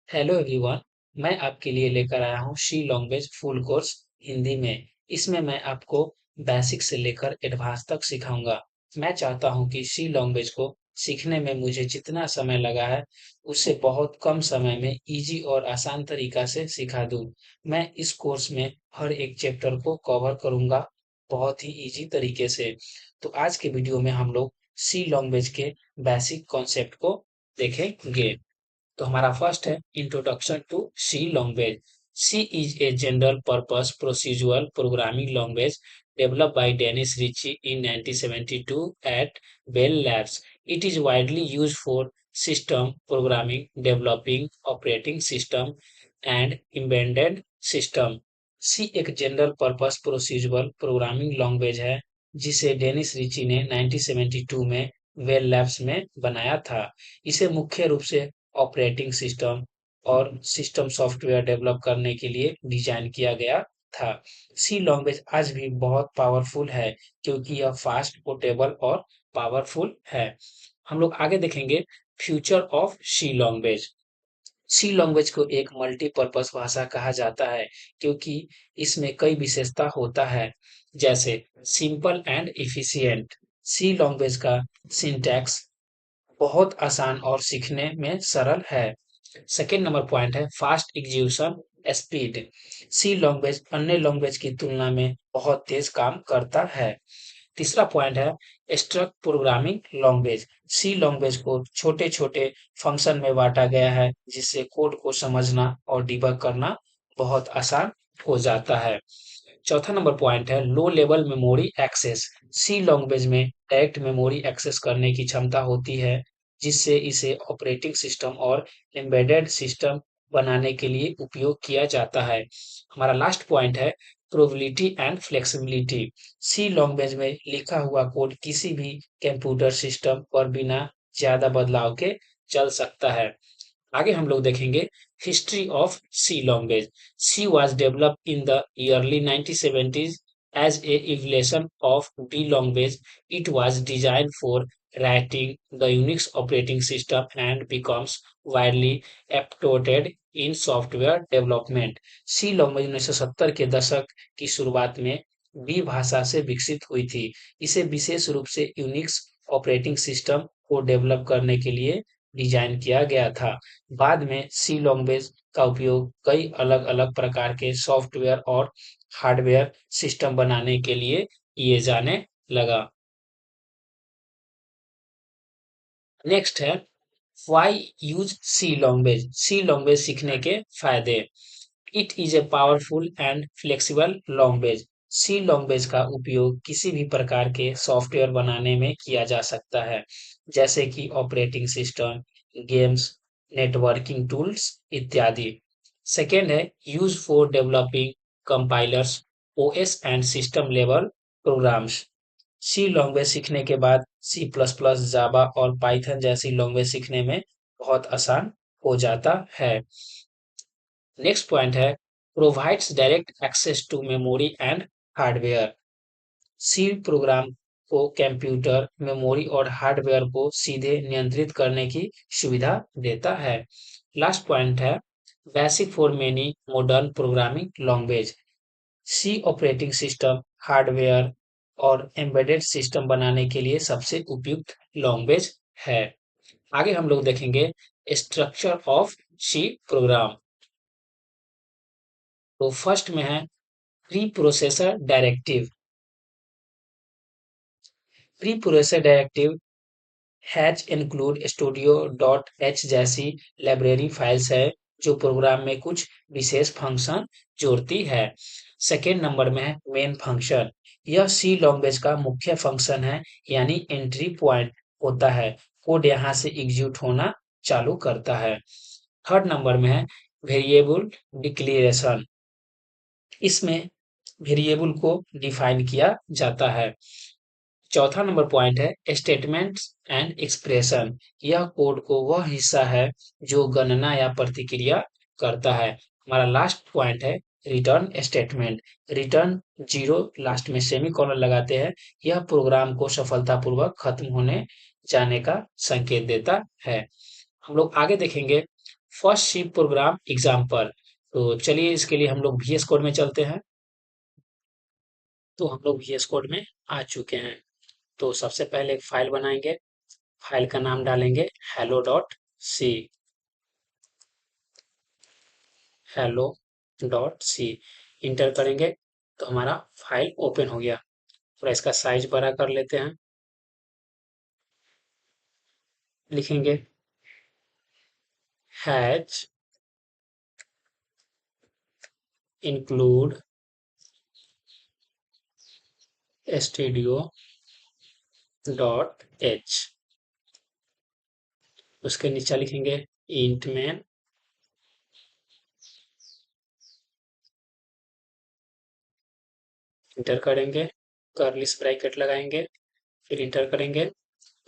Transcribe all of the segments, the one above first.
Hello everyone. मैं आपके लिए लेकर आया हूँ सी लैंग्वेज फुल कोर्स हिंदी में। इसमें मैं आपको बेसिक से लेकर एडवांस तक सिखाऊंगा। मैं चाहता हूँ कि सी लैंग्वेज को सीखने में मुझे जितना समय लगा है उससे बहुत कम समय में इजी और आसान तरीका से सिखा दूँ। मैं इस कोर्स में हर एक चैप्टर को कवर करूंगा बहुत ही इजी तरीके से। तो आज के वीडियो में हम लोग सी लैंग्वेज के बेसिक कॉन्सेप्ट को देखेंगे। तो हमारा फर्स्ट है introduction to C language. C is a general purpose procedural programming language developed by Dennis Ritchie in 1972 at Bell Labs. It is widely used for system programming, developing operating system and embedded system. सी एक general purpose procedural programming language है जिसे Dennis Ritchie ने 1972 में well labs में बनाया था। इसे मुख्य रूप से ऑपरेटिंग सिस्टम और सिस्टम सॉफ्टवेयर डेवलप करने के लिए डिजाइन किया गया था। सी लैंग्वेज आज भी बहुत पावरफुल है क्योंकि यह फास्ट, पोर्टेबल और पावरफुल है। हम लोग आगे देखेंगे future of C language. C language को एक मल्टीपर्पज भाषा कहा जाता है क्योंकि इसमें कई विशेषता होता है, जैसे simple and efficient. C language का सिंटैक्स बहुत आसान और सीखने में सरल है। सेकेंड नंबर पॉइंट है fast execution speed. C language अन्य लैंग्वेज की तुलना में बहुत तेज काम करता है। तीसरा पॉइंट है struct programming language. C language को छोटे छोटे फंक्शन में बांटा गया है जिससे कोड को समझना और डिबग करना बहुत आसान हो जाता है। चौथा नंबर पॉइंट है low level memory access. C language में डायरेक्ट मेमोरी एक्सेस करने की क्षमता होती है जिससे इसे ऑपरेटिंग सिस्टम और एम्बेडेड सिस्टम बनाने के लिए उपयोग किया जाता है। हमारा लास्ट पॉइंट है portability and flexibility. C language में लिखा हुआ कोड किसी भी कंप्यूटर सिस्टम पर बिना ज्यादा बदलाव के चल सकता है। आगे हम लोग देखेंगे history of C language. C was developed in the early 1970s as a evolution of B language. It was designed for writing the Unix operating system and becomes widely adopted in software development. C language 1970 के दशक की शुरुआत में B भाषा से विकसित हुई थी। इसे विशेष रूप से यूनिक्स ऑपरेटिंग सिस्टम को डेवलप करने के लिए डिजाइन किया गया था। बाद में सी लैंग्वेज का उपयोग कई अलग-अलग प्रकार के सॉफ्टवेयर और हार्डवेयर सिस्टम बनाने के लिए किए जाने लगा। नेक्स्ट है why use C language. C language सीखने के फायदे। It is a powerful and flexible language. C language का उपयोग किसी भी प्रकार के सॉफ्टवेयर बनाने में किया जा सकता है, जैसे कि operating system, games, networking tools इत्यादि। सेकेंड है use for developing compilers, OS and system level programs. C language सीखने के बाद सी प्लस प्लस, जावा और पाइथन जैसी लैंग्वेज सीखने में बहुत आसान हो जाता है। नेक्स्ट पॉइंट है provides direct access to memory and hardware. C program को कंप्यूटर, मेमोरी और हार्डवेयर को सीधे नियंत्रित करने की सुविधा देता है। लास्ट पॉइंट है basic for many modern programming language. C operating system, hardware और एम्बेडेड सिस्टम बनाने के लिए सबसे उपयुक्त लैंग्वेज है। आगे हम लोग देखेंगे स्ट्रक्चर ऑफ सी प्रोग्राम। तो फर्स्ट में है pre processor directive. Pre processor directive hatch include studio dot H जैसी लाइब्रेरी फाइल्स है जो प्रोग्राम में कुछ विशेष फंक्शन जोड़ती है। सेकेंड नंबर में है मेन फंक्शन। यह सी लैंग्वेज का मुख्य फंक्शन है, यानी एंट्री पॉइंट होता है। कोड यहाँ से एग्जीक्यूट होना चालू करता है। थर्ड नंबर में है वेरिएबल डिक्लेरेशन। इसमें वेरिएबल को डिफाइन किया जाता है। चौथा नंबर पॉइंट है स्टेटमेंट्स एंड एक्सप्रेशन। यह कोड को वह हिस्सा है जो गणना या प्रतिक्रिया करता है। हमारा लास्ट पॉइंट है return statement. Return zero last में सेमीकोलन लगाते हैं। यह प्रोग्राम को सफलतापूर्वक खत्म होने जाने का संकेत देता है। हम लोग आगे देखेंगे फर्स्ट सी प्रोग्राम एग्जाम्पल। तो चलिए इसके लिए हम लोग VS कोड में चलते हैं। तो हम लोग VS कोड में आ चुके हैं। तो सबसे पहले एक फाइल बनाएंगे। फाइल का नाम डालेंगे hello.c। hello.c इंटर करेंगे तो हमारा फाइल ओपन हो गया। थोड़ा इसका साइज बड़ा कर लेते हैं। लिखेंगे has include studio dot H. उसके नीचे लिखेंगे इंट मैन। इंटर करेंगे, कर्लिस ब्रैकेट लगाएंगे, फिर इंटर करेंगे।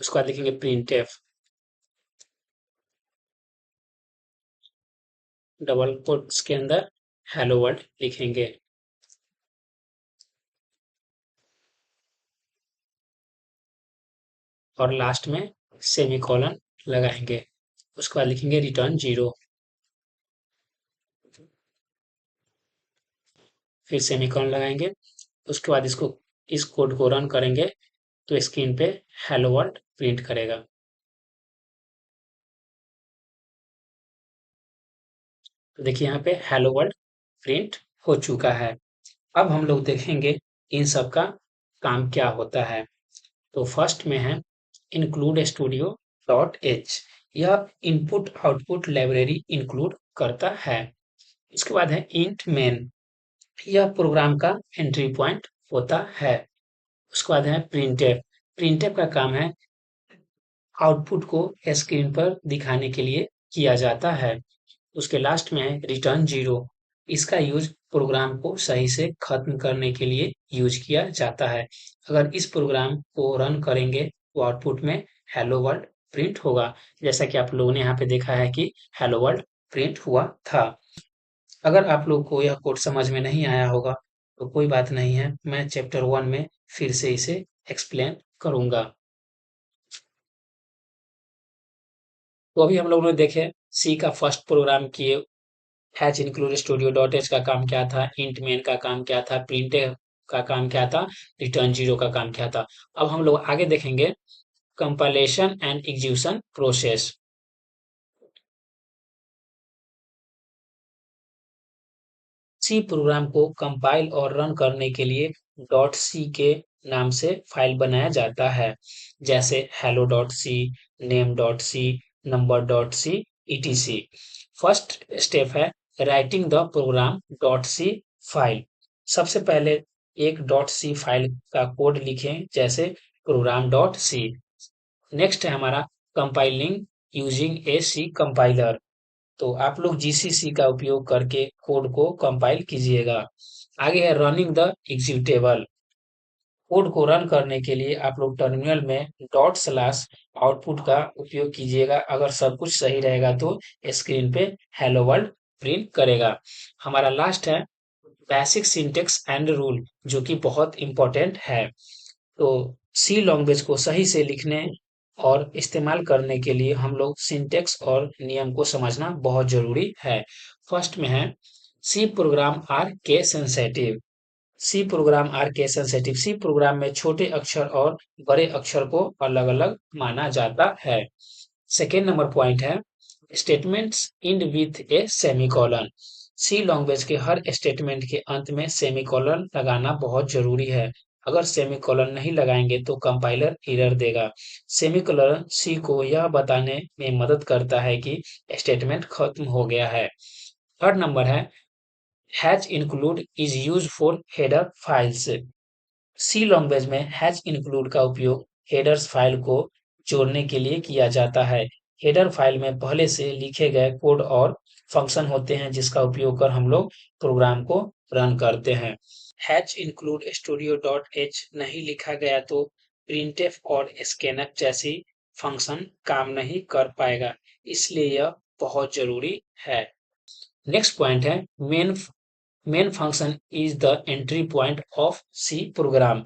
उसके बाद लिखेंगे प्रिंट एफ, डबल कोट्स के अंदर हेलो वर्ल्ड लिखेंगे। और लास्ट में सेमीकोलन लगाएंगे। उसके बाद लिखेंगे रिटर्न 0। फिर सेमीकोलन लगाएंगे। उसके बाद इस कोड को रन करेंगे तो स्क्रीन पे हेलो वर्ल्ड प्रिंट करेगा। तो देखिए यहाँ पे हेलो वर्ल्ड प्रिंट हो चुका है। अब हम लोग देखेंगे इन सब का काम क्या होता है। तो फर्स्ट में है इंक्लूड स्टूडियो डॉट एच। यह इनपुट आउटपुट लाइब्रेरी इंक्लूड करता है। इसके बाद है इंट मेन। यह प्रोग्राम का एंट्री पॉइंट होता है। उसके बाद है प्रिंटफ। प्रिंटफ का काम है आउटपुट को स्क्रीन पर दिखाने के लिए किया जाता है। उसके लास्ट में है रिटर्न 0। इसका यूज प्रोग्राम को सही से खत्म करने के लिए यूज किया जाता है। अगर इस प्रोग्राम को रन करेंगे तो आउटपुट में हेलो वर्ल्ड प्रिंट होगा। जैसा कि आप लोगों ने यहाँ पे देखा है कि हेलो वर्ल्ड प्रिंट हुआ था। अगर आप लोग को यह कोड समझ में नहीं आया होगा तो कोई बात नहीं है, मैं चैप्टर 1 में फिर से इसे एक्सप्लेन करूंगा। तो अभी हम लोगों ने देखे सी का फर्स्ट प्रोग्राम किए। Hatch include studio dot H का काम क्या था, इंट मेन का काम क्या था, प्रिंट का काम क्या था, रिटर्न 0 का काम क्या था। अब हम लोग आगे देखेंगे compilation and execution process. C program को कंपाइल और रन करने के लिए डॉट सी के नाम से फाइल बनाया जाता है। जैसे hello dot C, name dot C, number dot C, etc। First step है writing the program dot C file. सबसे पहले एक डॉट सी फाइल का कोड लिखें, जैसे प्रोग्राम डॉट सी। नेक्स्ट है हमारा compiling using a C compiler. तो आप लोग जीसीसी का उपयोग करके कोड को कंपाइल कीजिएगा। आगे है रनिंग द एग्जीक्यूटेबल। कोड को रन करने के लिए आप लोग टर्मिनल में डॉट स्लैश आउटपुट का उपयोग कीजिएगा। अगर सब कुछ सही रहेगा तो स्क्रीन पे हेलो वर्ल्ड प्रिंट करेगा। हमारा लास्ट है बेसिक सिंटेक्स एंड रूल, जो कि बहुत इंपॉर्टेंट है। तो सी लैंग्वेज को सही से लिखने और इस्तेमाल करने के लिए हम लोग सिंटेक्स और नियम को समझना बहुत जरूरी है। फर्स्ट में है C program are case sensitive. C program are case sensitive. C program में छोटे अक्षर और बड़े अक्षर को अलग अलग माना जाता है। सेकेंड नंबर पॉइंट है statements end with a semicolon. C language के हर स्टेटमेंट के अंत में सेमीकोलन लगाना बहुत जरूरी है। अगर सेमीकोलन नहीं लगाएंगे तो कंपाइलर एरर देगा। सेमीकोलन सी को यह बताने में मदद करता है कि स्टेटमेंट खत्म हो गया है। थर्ड नंबर है hash include is use for header files. C language में हैच इंक्लूड का उपयोग हेडर्स फाइल को जोड़ने के लिए किया जाता है। हेडर फाइल में पहले से लिखे गए कोड और फंक्शन होते हैं जिसका उपयोग कर हम लोग प्रोग्राम को रन करते हैं। Hatch include studio dot H नहीं लिखा गया तो प्रिंटफ और स्कैनफ जैसी फंक्शन काम नहीं कर पाएगा, इसलिए यह बहुत जरूरी है। नेक्स्ट पॉइंट है main function is the entry point of C program.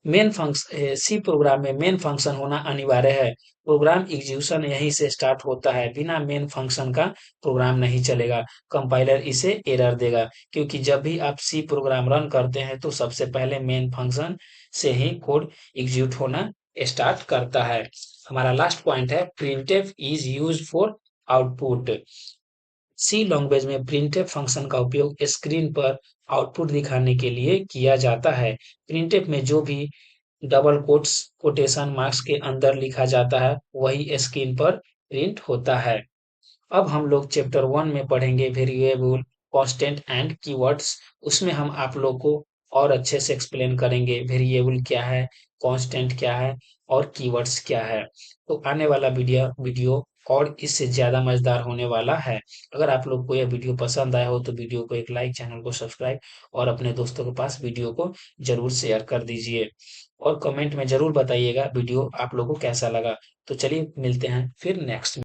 Main function C program में मेन फंक्शन होना अनिवार्य है। प्रोग्राम एग्जीक्यूशन यहीं से स्टार्ट होता है, बिना मेन फंक्शन का प्रोग्राम नहीं चलेगा। कंपाइलर इसे एरर देगा, क्योंकि जब भी आप सी प्रोग्राम रन करते हैं तो सबसे पहले मेन फंक्शन से ही कोड एग्जीक्यूट होना स्टार्ट करता है। हमारा लास्ट पॉइंट है printf is use for output. C language में प्रिंटफ फंक्शन का उपयोग स्क्रीन पर आउटपुट दिखाने के लिए किया जाता है। प्रिंटफ में जो भी डबल कोट्स कोटेशन मार्क्स के अंदर लिखा जाता है वही स्क्रीन पर प्रिंट होता है। अब हम लोग चैप्टर 1 में पढ़ेंगे वेरिएबल, कांस्टेंट एंड कीवर्ड्स। उसमें हम आप लोग को और अच्छे से एक्सप्लेन करेंगे वेरिएबल क्या है, कांस्टेंट क्या है और कीवर्ड्स क्या है। तो आने वाला वीडियो वीडियो और इससे ज़्यादा मज़ेदार होने वाला है। अगर आप लोग को यह वीडियो पसंद आया हो तो वीडियो को एक लाइक, चैनल को सब्सक्राइब और अपने दोस्तों के पास वीडियो को ज़रूर शेयर कर दीजिए। और कमेंट में ज़रूर बताइएगा वीडियो आप लोगों को कैसा लगा। तो चलिए मिलते हैं फिर नेक्स्ट